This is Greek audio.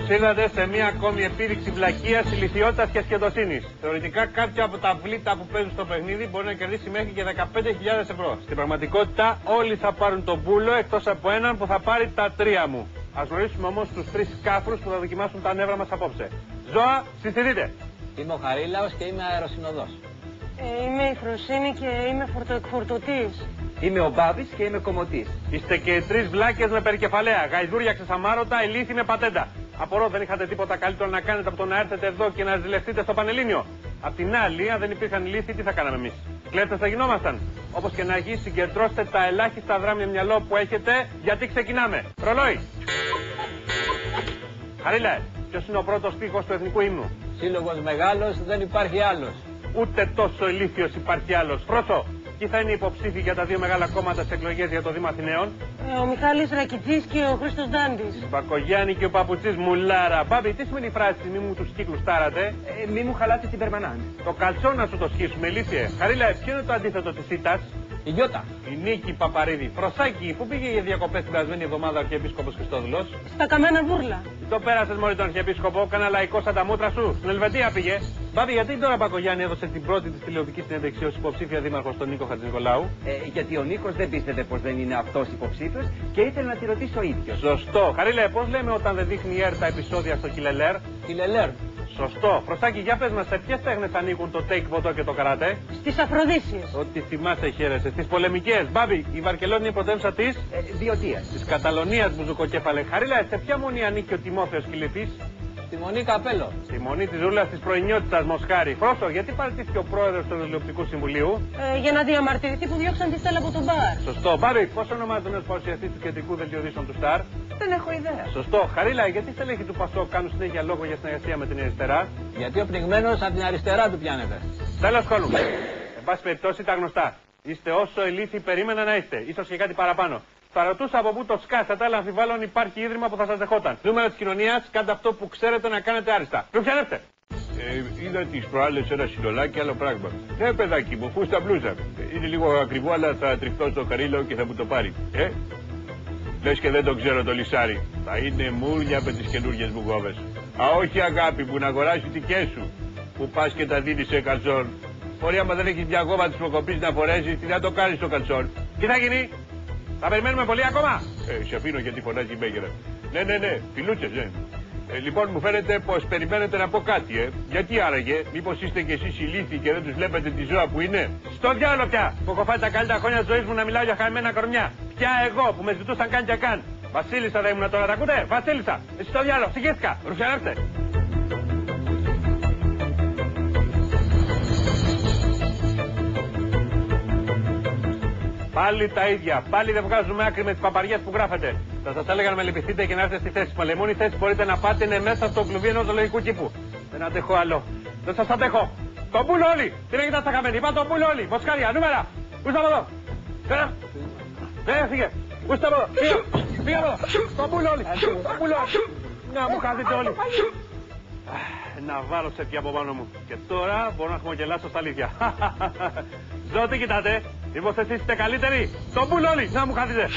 Καλώς ήρθατε σε μία ακόμη επίδειξη βλακείας, ηλιθιότητας και σχεδοσύνης. Θεωρητικά κάποια από τα βλήτα που παίζουν στο παιχνίδι μπορεί να κερδίσει μέχρι και 15.000 ευρώ. Στην πραγματικότητα όλοι θα πάρουν τον πούλο εκτός από έναν που θα πάρει τα τρία μου. Ας γνωρίσουμε όμως τους τρεις κάφρους που θα δοκιμάσουν τα νεύρα μας απόψε. Ζώα, συστηθείτε. Είμαι ο Χαρίλαος και είμαι αεροσυνοδός. Είμαι η Φροσίνη και είμαι φορτοεκφορτωτής. Είμαι ο Μπάμπης και είμαι κομμωτής. Είστε και τρεις βλάκες με περικεφαλαία, γαϊδούρια ξεσαμάρωτα, ηλίθιοι με πατέντα. Απορώ δεν είχατε τίποτα καλύτερο να κάνετε από το να έρθετε εδώ και να ζηλευτείτε στο Πανελλήνιο. Απ' την άλλη, αν δεν υπήρχαν ηλίθιοι, τι θα κάναμε εμείς? Κλέφτες θα γινόμασταν. Όπως και να έχει, συγκεντρώστε τα ελάχιστα δράμια μυαλό που έχετε, γιατί ξεκινάμε. Ρολόι! Χαρίλα, ποιος είναι ο πρώτος στίχος του εθνικού ύμνου? Σύλλογος μεγάλος, δεν υπάρχει άλλος. Ούτε τόσο ηλίθιος υπάρχει άλλος. Πρόσω! Ποιοι θα είναι οι υποψήφοι για τα δύο μεγάλα κόμματα στις εκλογές για το Δήμα Αθηναίων? Ο Μιχάλης Ρακιτζής και ο Χρήστος Ντάντης. Μπακογιάννη και ο Παπουτσής Μουλάρα. Μπάμπη, τι σημαίνει η φράση «μη μου τους κύκλους τάρατε»? Μη μου χαλάτε την περμανάντη. Το καλτσό να σου το σχίσουμε, ηλίθιε. Χαρίλα, ποιο είναι το αντίθετο της ήττας? Η Γιώτα. Η Νίκη Παπαρίδη. Φροσάκι, πού πήγε για διακοπές την περασμένη εβδομάδα ο Αρχιεπίσκοπος Χριστόδουλος? Στα καμένα βούρλα. Το πέρασες μόλι τον Αρχιεπίσκοπο, κάνα λαϊκό σαν τα μούτρα σου. Στην Ελβετία πήγε. Μπάμπη, γιατί τώρα Μπακογιάννη έδωσε την πρώτη της τηλεοπτική συνέντευξη ως υποψήφια δήμαρχο στον Νίκο Χατζηνικολάου? Γιατί ο Νίκος δεν πίστευε πως δεν είναι αυτός υποψήφιος και ήθελε να τη ρωτήσει ο ίδιος. Σωστό. Χαρίλα, πώς λέμε όταν δεν δείχνει η ΕΡΤ τα επεισόδια στο Κιλελέρ? Κιλελέρ. Σωστό. Φροσάκι, για πες μας, σε ποιες τέχνες ανήκουν το take βοτό και το καράτε? Στις Αφροδίσιες. Ό,τι θυμάσαι χαίρεσαι. Στις πολεμικές. Μπάμπη, η Βαρκελόνη είναι η πρωτεύουσα της? Διωτίας. Της Καταλωνίας, μπουζουκοκέφαλε. Χαρίλα, σε ποια μονή ανήκει ο Τιμόθεος Κιλιθής? Τη Μονή Καπέλο. Τη μονή της Ζούλας της πρωινιότητας Μοσχάρη. Πρόσω, γιατί παραιτήθηκε ο πρόεδρος του Τηλεοπτικού Συμβουλίου? Για να διαμαρτυρηθεί που διώξαν τη Στέλλα από τον μπαρ. Σωστό. Μπάμπη, πώς ονομάζεται ο νέος παρουσιαστής του κεντρικού δελτιωδήσεων του Σταρ? Δεν έχω ιδέα. Σωστό. Χαρίλα, γιατί στελέχη του Πασόκ κάνουν συνέχεια λόγο για συνεργασία με την αριστερά? Γιατί ο πνιγμένος από την αριστερά του πιάνεται. Τέλος χρόνου. Εν πάση περιπτώσει τα γνωστά. Είστε όσο ηλίθιοι περίμενα να είστε. Ίσως και κάτι παραπάνω. Θα ρωτούσα από πού το σκάσατε, αλλά αμφιβάλλον υπάρχει ίδρυμα που θα σας δεχόταν. Νούμερο της κοινωνίας, κάντε αυτό που ξέρετε να κάνετε άριστα. Ρουφιανεύστε! Είδα τις προάλλες ένα συνολάκι, άλλο πράγμα. Ναι, παιδάκι μου, φούστα μπλούζα. Είναι λίγο ακριβό, αλλά θα τριχτώ στο Χαρίλαο και θα μου το πάρει. Λες και δεν το ξέρω το λυσάρι. Θα είναι μούρια με τις καινούργιες μου γόβες. Α, όχι αγάπη μου, να αγοράσει δικές σου. Που πας και τα δίνεις σε καλτσόν. Μπορεί άμα δεν έχεις μια γόβα της προκοπής να φορέσεις, τι να το κάνεις στο καλτσόν. Τι θα γίνει? Θα περιμένουμε πολύ ακόμα. Σε αφήνω γιατί φωνάζει η Μέγερα. Ναι, φιλούτσες, ναι. Λοιπόν, μου φαίνεται πως περιμένετε να πω κάτι, Γιατί άραγε, μήπως είστε κι εσείς ηλίθιοι και δεν τους βλέπετε τη ζώα που είναι? Στο διάλογο πια! Που έχω φάει τα καλύτερα χρόνια της ζωής μου να μιλάω για χαμένα κορμιά. Πια εγώ που με ζητούσαν καν και καν. Βασίλισσα δεν ήμουν τώρα, τα ακούτε? Βασίλισσα! Εσύ στο διάλογο, συγχύστηκα. Ρουφιανεύστε! Πάλι τα ίδια. Πάλι δεν βγάζουμε άκρη με τις παπαριές που γράφετε. Θα σας έλεγα να με λυπηθείτε και να έρθετε στη θέση. Μα μόνη θέση μπορείτε να πάτε είναι μέσα στο κλουβί ενός ζωολογικού κήπου. Δεν αντέχω άλλο. Δεν σας αντέχω. Το πουλο όλοι! Τι να κοιτάς τα χαμένη. Είπα το πουλο όλοι. Μοσχάρια, νούμερα. Ούστε από εδώ. Φύγε. Ούστε από εδώ. Φύγε από εδώ. Το πουλο όλοι. Το πουλο όλοι. Να μου χαθείτε όλοι. Να βάλω σε πια από πάνω μου. Και τώρα μπορώ να χαμογελάσω στα αλήθεια. Ζω, τι κοιτάτε? Μήπως εσείς είστε καλύτεροι? Το πουλο όλοι. Να μου χαθείτε.